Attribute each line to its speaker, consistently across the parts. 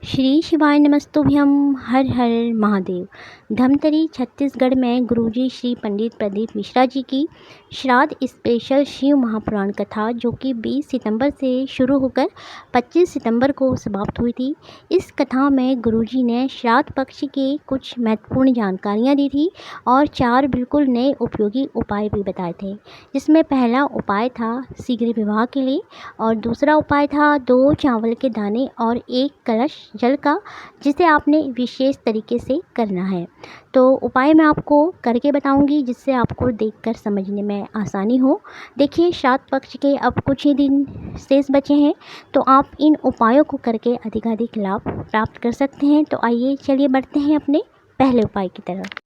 Speaker 1: श्री शिवाय नमस्तुभ्यम। हर हर महादेव। धमतरी छत्तीसगढ़ में गुरुजी श्री पंडित प्रदीप मिश्रा जी की श्राद्ध स्पेशल शिव महापुराण कथा जो कि 20 सितंबर से शुरू होकर 25 सितंबर को समाप्त हुई थी। इस कथा में गुरुजी ने श्राद्ध पक्ष के कुछ महत्वपूर्ण जानकारियां दी थी और 4 बिल्कुल नए उपयोगी उपाय भी बताए थे, जिसमें पहला उपाय था शीघ्र विवाह के लिए और दूसरा उपाय था 2 चावल के दाने और 1 कलश जल का, जिसे आपने विशेष तरीके से करना है। तो उपाय मैं आपको करके बताऊंगी जिससे आपको देखकर समझने में आसानी हो। देखिए, श्राद्ध पक्ष के अब कुछ ही दिन शेष बचे हैं, तो आप इन उपायों को करके अधिकाधिक लाभ प्राप्त कर सकते हैं। तो आइए चलिए बढ़ते हैं अपने पहले उपाय की तरफ।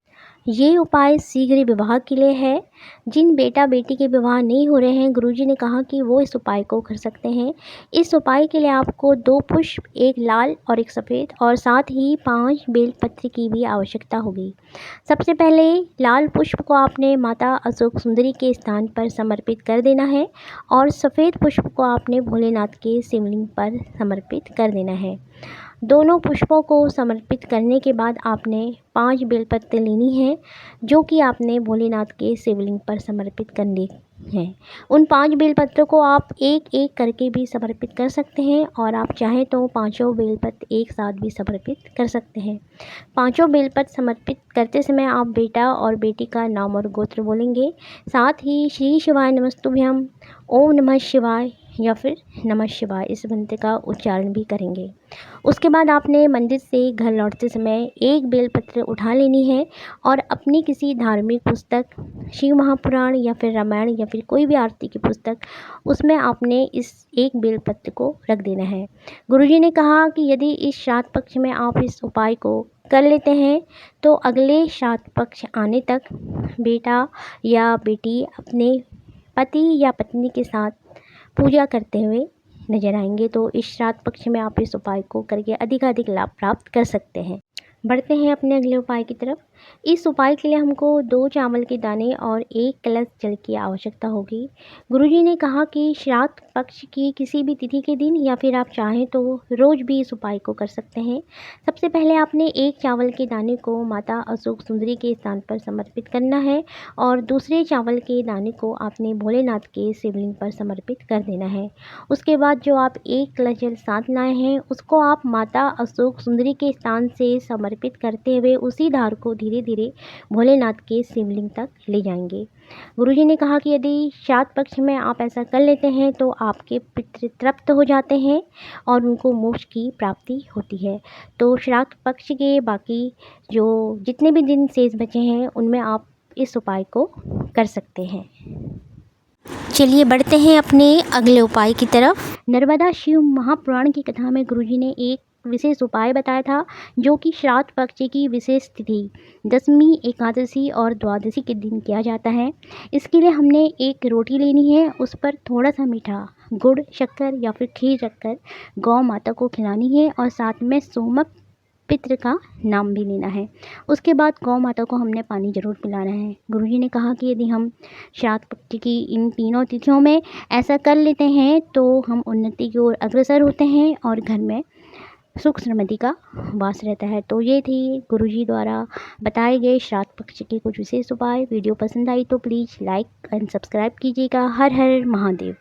Speaker 1: ये उपाय शीघ्र विवाह के लिए है। जिन बेटा बेटी के विवाह नहीं हो रहे हैं, गुरुजी ने कहा कि वो इस उपाय को कर सकते हैं। इस उपाय के लिए आपको 2 पुष्प, 1 लाल और 1 सफ़ेद और साथ ही 5 बेलपत्र की भी आवश्यकता होगी। सबसे पहले लाल पुष्प को आपने माता अशोक सुंदरी के स्थान पर समर्पित कर देना है और सफ़ेद पुष्प को आपने भोलेनाथ के शिवलिंग पर समर्पित कर देना है। दोनों पुष्पों को समर्पित करने के बाद आपने 5 बेलपत्र लेनी है जो कि आपने भोलेनाथ के शिवलिंग पर समर्पित करने हैं। उन 5 बेलपत्रों को आप एक एक करके भी समर्पित कर सकते हैं और आप चाहें तो 5 बेलपत्र एक साथ भी समर्पित कर सकते हैं। 5 बेलपत्र समर्पित करते समय आप बेटा और बेटी का नाम और गोत्र बोलेंगे। साथ ही श्री शिवाय नमस्तुभ्यम, ओम नमः शिवाय या फिर नमः शिवाय इस मंत्र का उच्चारण भी करेंगे। उसके बाद आपने मंदिर से घर लौटते समय 1 बेलपत्र उठा लेनी है और अपनी किसी धार्मिक पुस्तक, शिव महापुराण या फिर रामायण या फिर कोई भी आरती की पुस्तक, उसमें आपने इस 1 बेलपत्र को रख देना है। गुरुजी ने कहा कि यदि इस श्राद्ध पक्ष में आप इस उपाय को कर लेते हैं तो अगले श्राद्ध पक्ष आने तक बेटा या बेटी अपने पति या पत्नी के साथ पूजा करते हुए नजर आएंगे। तो इस श्राद्ध पक्ष में आप इस उपाय को करके अधिकाधिक लाभ प्राप्त कर सकते हैं। बढ़ते हैं अपने अगले उपाय की तरफ। इस उपाय के लिए हमको 2 चावल के दाने और 1 कलश जल की आवश्यकता होगी। गुरुजी ने कहा कि श्राद्ध पक्ष की किसी भी तिथि के दिन या फिर आप चाहें तो रोज़ भी इस उपाय को कर सकते हैं। सबसे पहले आपने 1 चावल के दाने को माता अशोक सुंदरी के स्थान पर समर्पित करना है और दूसरे चावल के दाने को आपने भोलेनाथ के शिवलिंग पर समर्पित कर देना है। उसके बाद जो आप 1 कलश जल साथ लाए हैं उसको आप माता अशोक सुंदरी के स्थान से समर्पित करते हुए उसी धार को धीरे धीरे भोलेनाथ के शिवलिंग तक ले जाएंगे। गुरुजी ने कहा कि यदि श्राद्ध पक्ष में आप ऐसा कर लेते हैं तो आपके पितृ तृप्त हो जाते हैं और उनको मोक्ष की प्राप्ति होती है। तो श्राद्ध पक्ष के बाकी जो जितने भी दिन शेष बचे हैं उनमें आप इस उपाय को कर सकते हैं। चलिए बढ़ते हैं अपने अगले उपाय की तरफ। नर्मदा शिव महापुराण की कथा में गुरुजी ने एक विशेष उपाय बताया था जो कि श्राद्ध पक्ष की विशेष तिथि दशमी, एकादशी और द्वादशी के दिन किया जाता है। इसके लिए हमने 1 रोटी लेनी है, उस पर थोड़ा सा मीठा गुड़, शक्कर या फिर खीर रखकर गौ माता को खिलानी है और साथ में सोमक पितृ का नाम भी लेना है। उसके बाद गौ माता को हमने पानी जरूर पिलाना है। गुरुजी ने कहा कि यदि हम श्राद्ध पक्ष की इन तीनों तिथियों में ऐसा कर लेते हैं तो हम उन्नति की ओर अग्रसर होते हैं और घर में सुख समृद्धि का वास रहता है। तो ये थी गुरुजी द्वारा बताए गए श्राद्ध पक्ष के कुछ विशेष उपाय। वीडियो पसंद आई तो प्लीज़ लाइक एंड सब्सक्राइब कीजिएगा। हर हर महादेव।